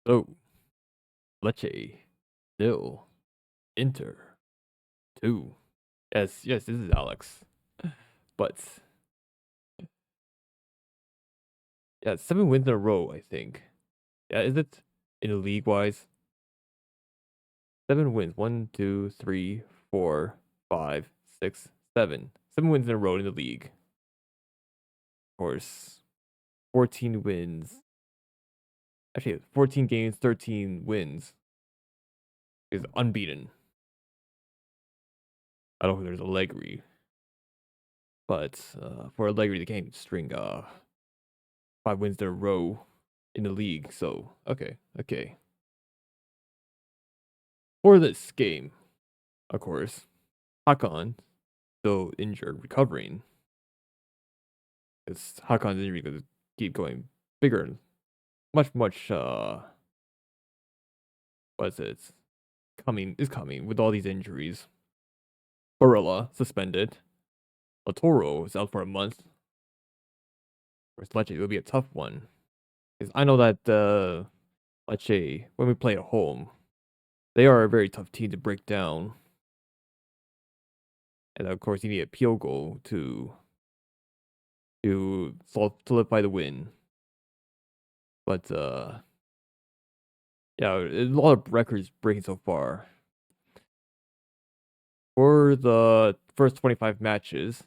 So, Lecce, nil, Inter, 2. Yes, this is Alex. But, yeah, 7 wins in a row, I think. Yeah, is it in the league-wise? 7 wins. 1, 2, 3, 4, 5, 6, 7. 7 wins in a row in the league. Of course, 14 wins. Actually, 14 games, 13 wins. Is unbeaten. I don't think there's Allegri. But for Allegri, they can't string 5 wins in a row in the league. So, okay. For this game, of course, Hakan, still injured, recovering. It's Hakan's injury going to keep going bigger and much, what is it? Is coming with all these injuries. Barella, suspended. Latoro is out for a month. Whereas Lecce will be a tough one. Because I know that Lecce, when we play at home, they are a very tough team to break down. And of course, you need a PO goal to solidify the win. But yeah, a lot of records breaking so far. For the first 25 matches,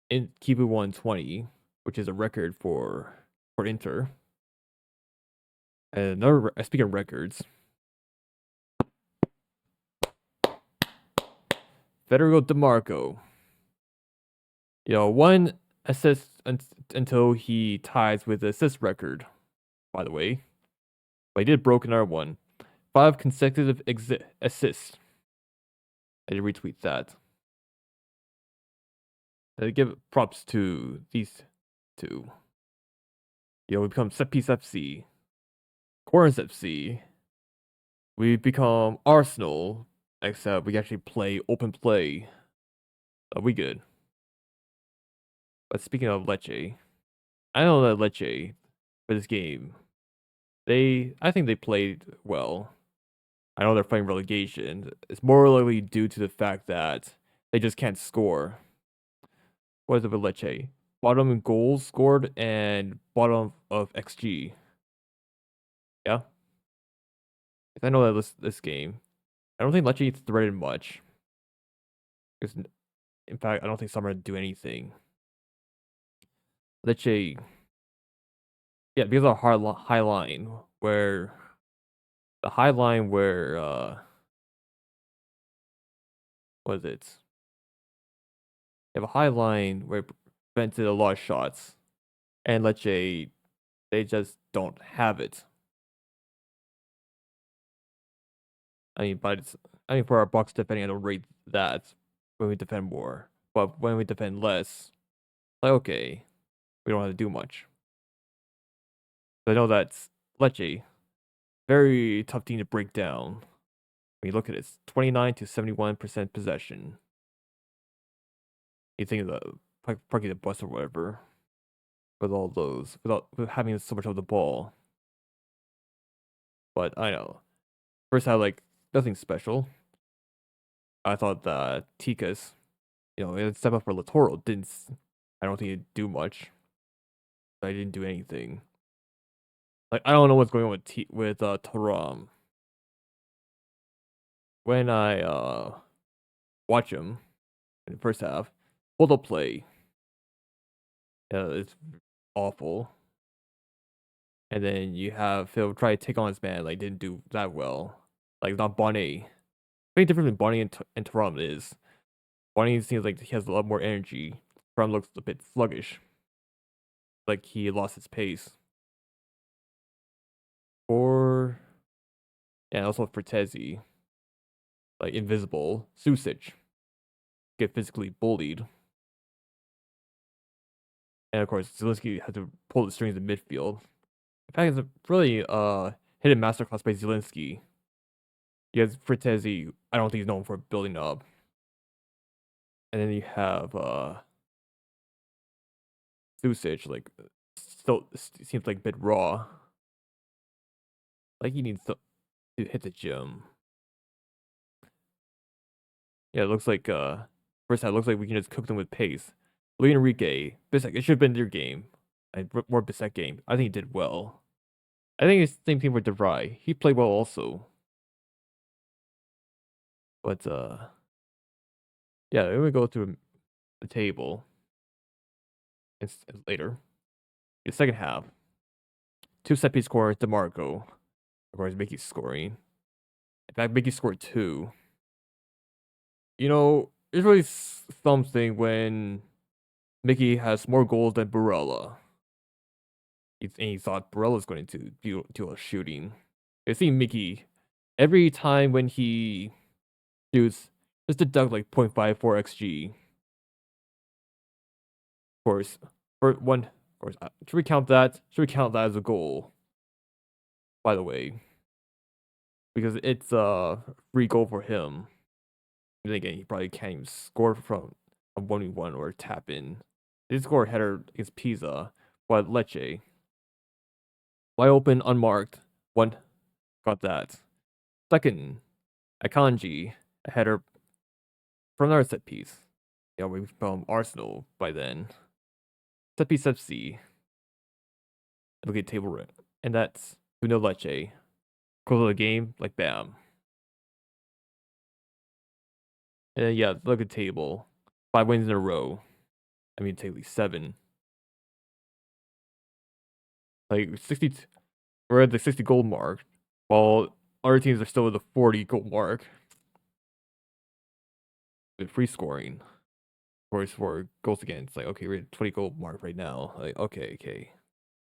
in Kibu won 20, which is a record for Inter. And another speaking of records, Federico DeMarco. One assist until he ties with the assist record, by the way. But he did broke another one. 5 consecutive assists. I did retweet that. I give props to these two. We become Setpiece FC, Corners FC. We become Arsenal, except we actually play open play. We good. But speaking of Lecce, I know that Lecce for this game, I think they played well. I know they're fighting relegation. It's more likely due to the fact that they just can't score. What is it with Lecce? Bottom in goals scored and bottom of XG. Yeah. I know that this game, I don't think Lecce threatened much. Because, in fact, I don't think Summer do anything. Lecce, yeah, because of our high line where what is it? You have a high line where it prevented a lot of shots, and Lecce, they just don't have it. For our box defending, I don't rate that when we defend more. But when we defend less, like, okay, we don't have to do much. But I know that's Lecce, very tough team to break down. When you look at it, it's 29 to 71% possession. You think of the parking the bus or whatever, with all those, without having so much of the ball. But I know. First, I like nothing special. I thought that Tikas, it step up for Latoro. I don't think it'd do much. I didn't do anything. Like, I don't know what's going on with Taram. When I watch him in the first half, hold up play, it's awful. And then you have Phil try to take on his man, like, didn't do that well. Like, not Bonnie. Very different than Bonnie and Taram is. Bonnie seems like he has a lot more energy. Taram looks a bit sluggish. Like he lost his pace. And also for Tezzy, like invisible, Susic get physically bullied. And of course, Zelensky had to pull the strings in midfield. In fact, it's a really hidden masterclass by Zelensky. Because Fritezi, I don't think he's known for building up. And then you have Susic, like, still seems like a bit raw. Like he needs to hit the gym. Yeah, it looks like first half looks like we can just cook them with pace. Luis Enrique, Bissek, it should have been your game. More Bissek game. I think he did well. I think it's the same thing with DeVry. He played well also. But yeah, let me go through the table. It's later. The second half. 2 set piece scorers, DeMarco. Of course, Mickey's scoring. In fact, Mickey scored 2. You know, it's really something when Mickey has more goals than Barella. And he thought Barella's going to do a shooting. It seemed Mickey, every time when he shoots, just deduct like 0.54 XG. Of course, for one, of course, should we count that? Should we count that as a goal? By the way, because it's a free goal for him. And again, he probably can't even score from a 1v1 or a tap in. He did score a header against Pisa, but Lecce. Wide open, unmarked. One, got that. Second, Akanji, a header from another set piece. Yeah, we've become Arsenal by then. Setpiece FC. Look at table rip. And that's Uno Lecce. Close of the game, like bam. And then, yeah, look at table. 5 wins in a row. I mean, technically 7. Like 60. We're at the 60 goal mark, while other teams are still at the 40 goal mark. With free scoring. Of course, for goals against, like, okay, we're at 20 goal mark right now. Like, okay.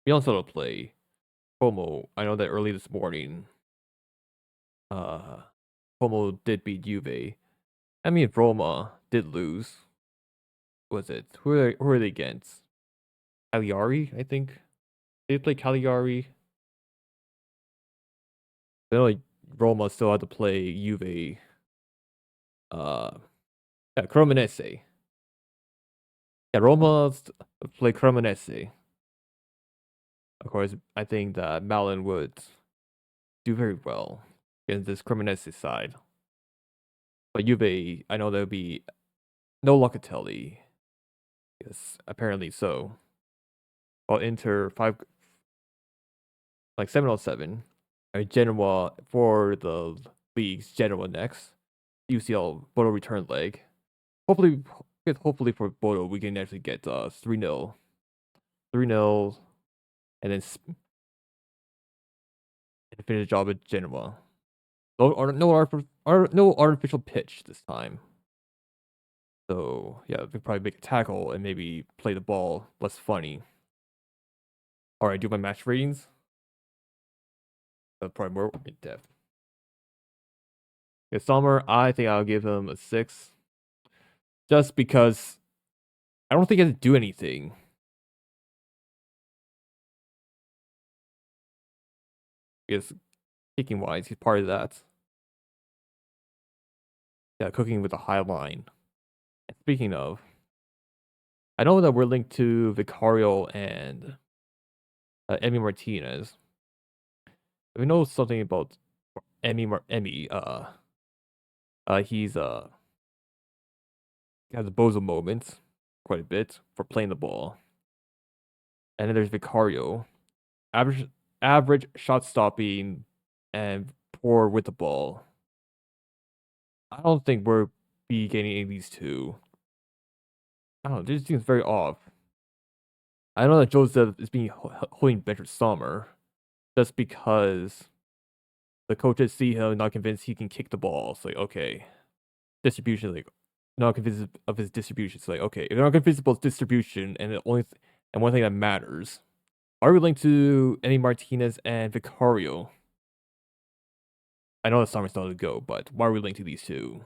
We also play Como. I know that early this morning, Como did beat Juve. I mean, Roma did lose. Was it? Who are they against? Cagliari, I think. They play Cagliari. I know like, Roma still had to play Juve. Yeah, Cremonese. Yeah, Roma play Cremonese. Of course, I think that Malin would do very well against this Cremonese side. But Juve, I know there would be no Locatelli. Yes, apparently so. While Inter 707. Genoa for the leagues. Genoa next. UCL Bodo return leg. Hopefully for Bodo we can actually get 3-0. 3-0 and then finish the job at Genoa. No artificial pitch this time. So yeah, we probably make a tackle and maybe play the ball less funny. Alright, do my match ratings. That's probably more in depth. Yeah, Sommer, I think I'll give him a 6. Just because I don't think he has to do anything. Because kicking wise, he's part of that. Yeah, cooking with a high line. And speaking of, I know that we're linked to Vicario and Emmy Martinez. We know something about Emmy. He's has a bozo moments quite a bit for playing the ball. And then there's Vicario, average shot stopping and poor with the ball. I don't think we're be getting any of these two. I don't know. This seems very off. I know that Joseph is being holding bench with Sommer just because the coaches see him not convinced he can kick the ball. It's like, okay, distribution, like, not convinced of his distribution. It's like, okay, if they're not convinced about distribution and and one thing that matters, are we linked to Emmy Martinez and Vicario? I know that Sommer's not to go, but why are we linked to these two?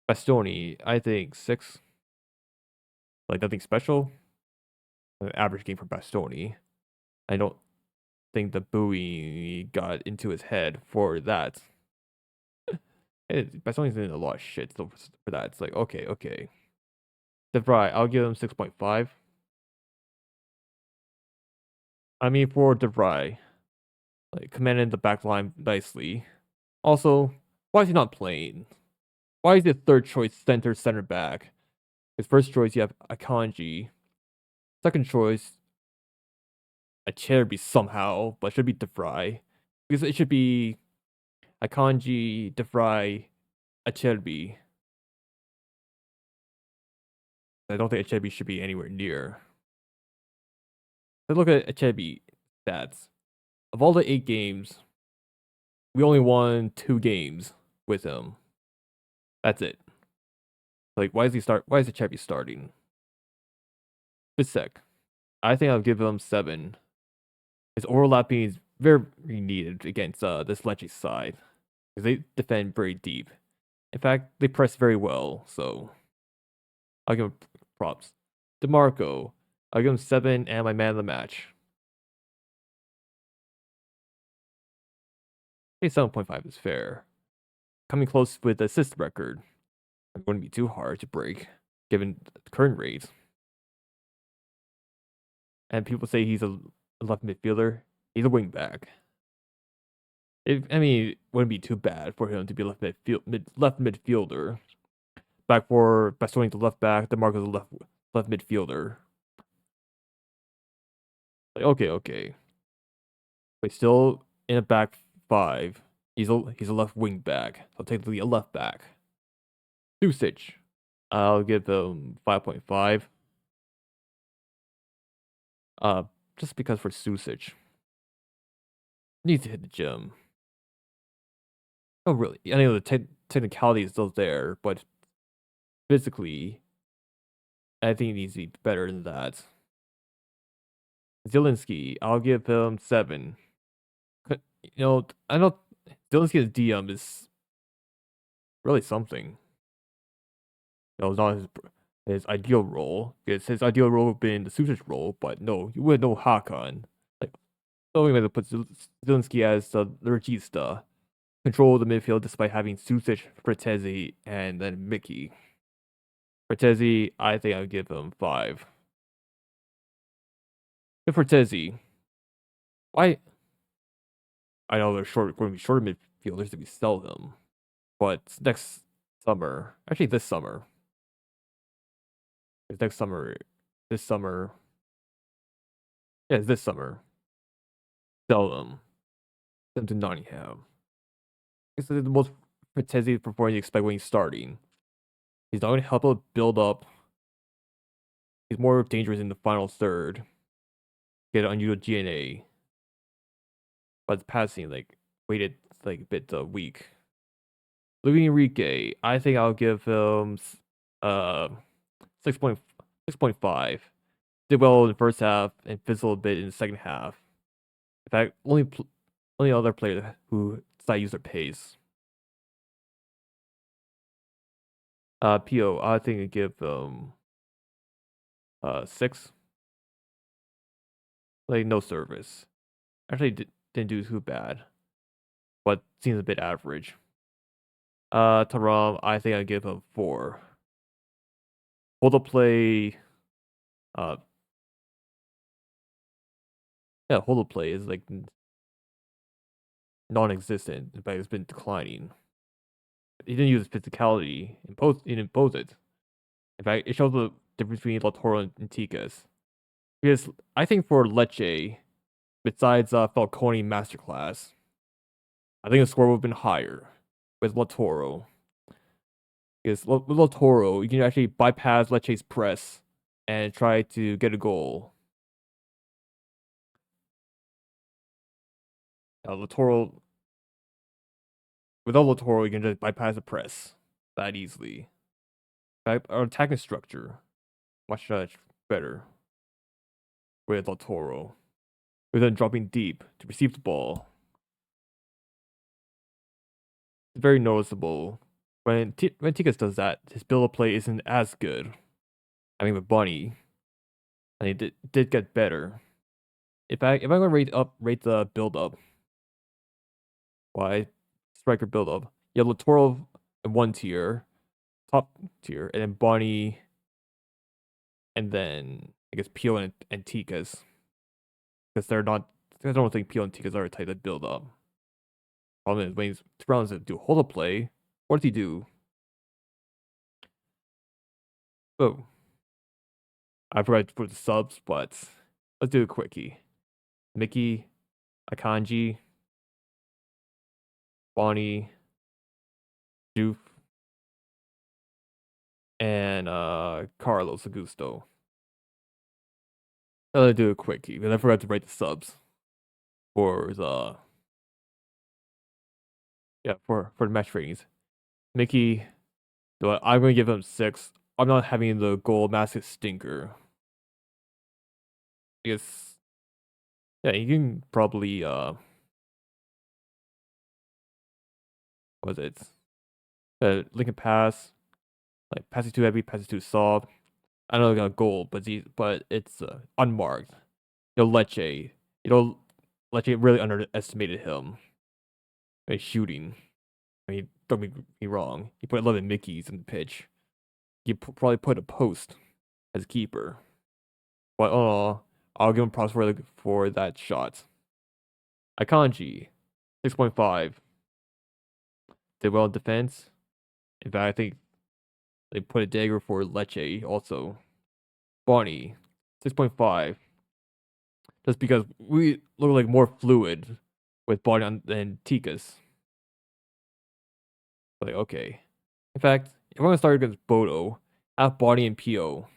Bastoni, I think 6. Like, nothing special. An average game for Bastoni. I don't think the buoy got into his head for that. Bastoni's in a lot of shit for that. It's like, okay. DeVry, I'll give him 6.5. I mean, for DeVry, like commanding the back line nicely. Also, why is he not playing? Why is he a third choice center back? His first choice you have Akanji. Second choice, a Cherby somehow, but it should be DeVry. Because it should be Akanji, DeVry, Acherbi. I don't think Acherbi should be anywhere near. Let's look at Acherbi stats. Of all the 8 games, we only won 2 games with him. That's it. Like, why is Acherbi starting? Bisek. I think I'll give him 7. His overlapping is very needed against this Lecce side. Because they defend very deep. In fact, they press very well, so I'll give him props. DeMarco, I'll give him 7 and my man of the match. I think 7.5 is fair. Coming close with the assist record. It wouldn't be too hard to break, given the current rates. And people say he's a left midfielder. He's a wing back. It wouldn't be too bad for him to be left midfielder. Back for Bastogne to left back, DeMarco's a left midfielder. Like, okay. But still in a back 5. He's a left wing back. So technically a left back. Susic. I'll give him 5.5. Just because for Susic. Needs to hit the gym. Oh really? I know the technicality is still there, but physically I think he needs to be better than that. Zielinski, I'll give him 7. I know Zielinski's DM is really something. It's not his ideal role. Because his ideal role would have been the Susic role, but no, you wouldn't know Hakan. Like, so we might have put Zielinski as the regista. Control the midfield despite having Susic, Fratesi, and then Mickey. Fratesi, I think I would give him 5. If Fratesi, why? I know they're going to be short midfielders if we sell them, but next summer, actually this summer, this summer, sell them. Send them to Nottingham. This is the most Fratesi performance you expect when he's starting. He's not going to help out build up. He's more dangerous in the final third. Get an unusual GNA. But the passing, weighted, a bit weak. Luis Enrique, I think I'll give him 6.5. Did well in the first half and fizzled a bit in the second half. In fact, only other player who decided to use their pace. PO, I think I give 6. No service. Actually, didn't do too bad, but seems a bit average. Taram, I think I give him 4. Hold up play. Hold up play is non-existent, but it's been declining. He didn't use his physicality. He didn't impose it. In fact, it shows the difference between Lautaro and Tikas. Because I think for Lecce, besides Falcone Masterclass, I think the score would have been higher with Lautaro. Because with Lautaro, you can actually bypass Lecce's press and try to get a goal. Without Lautaro, you can just bypass the press that easily. In fact, our attacking structure much better with Lautaro. With him dropping deep to receive the ball. It's very noticeable. When Tikas does that, his build-up play isn't as good. I mean, with Bunny, and he did get better. If I'm gonna rate the build-up, why striker build-up? You have Lautaro in 1 tier, top tier, and then Bunny, and then I guess Pio and Tikas, because they're not I don't think Pio and Tika's are tight to build up. Problem is, when he's surrounded to do hold play, what does he do? Oh, I forgot to put the subs, but let's do a quickie. Mickey, Akanji, Bonnie, Joof, and Carlos Augusto. Let's do a quickie, because I forgot to write the subs for the for the match ratings. Mickey, I'm gonna give him 6. I'm not having the gold mask stinker. Because yeah, you can probably what was it? Lincoln Pass, like passing too heavy, passing too soft. I know they're gonna gold, but it's unmarked. Lecce, Lecce really underestimated him. Shooting. I mean, don't get me wrong. He put 11 Mickeys in the pitch. He probably put a post as keeper. But I'll give him props for that shot. Akanji, 6.5. Did well in defense. In fact, I think they put a dagger for Lecce also. Bonnie, 6.5. Just because we look like more fluid with Bonnie than Tika's. Like, okay. In fact, if I'm going to start against Bodo, have Bonnie and Pio.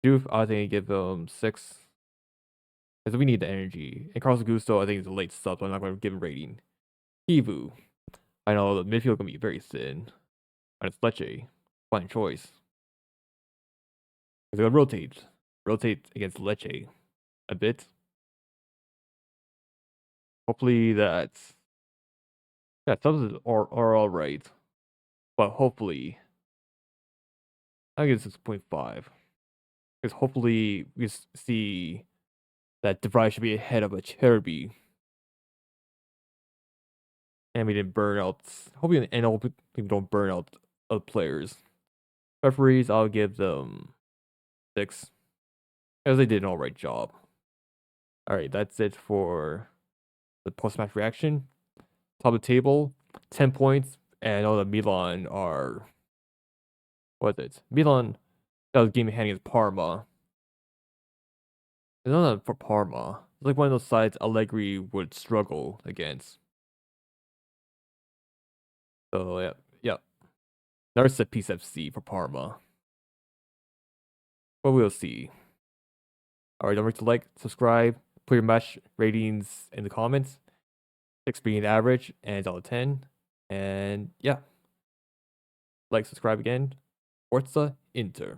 Doof, I think I give them 6. Because we need the energy. And Carlos Augusto, I think, is a late sub, so I'm not going to give him rating. Ivu. I know the midfield going to be very thin. And it's Lecce. Fine choice. Because they're going to rotate against Lecce a bit. Hopefully that's... Yeah, subs are alright. But hopefully... I think it's 6.5. Because hopefully we see that DeVry should be ahead of a Cherby. And we didn't burn out. Hopefully, and all people don't burn out other players. Referees, I'll give them 6. Because they did an alright job. Alright, that's it for the post-match reaction. Top of the table, 10 points. And all the Milan are... What is it? Milan, that was game in hand against Parma. It's not for Parma. It's like one of those sides Allegri would struggle against. So, yeah. Another Setpiece FC for Parma. But we'll see. Alright, don't forget to like, subscribe, put your match ratings in the comments. 6 being average, and all 10. And yeah. Like, subscribe again. Forza Inter.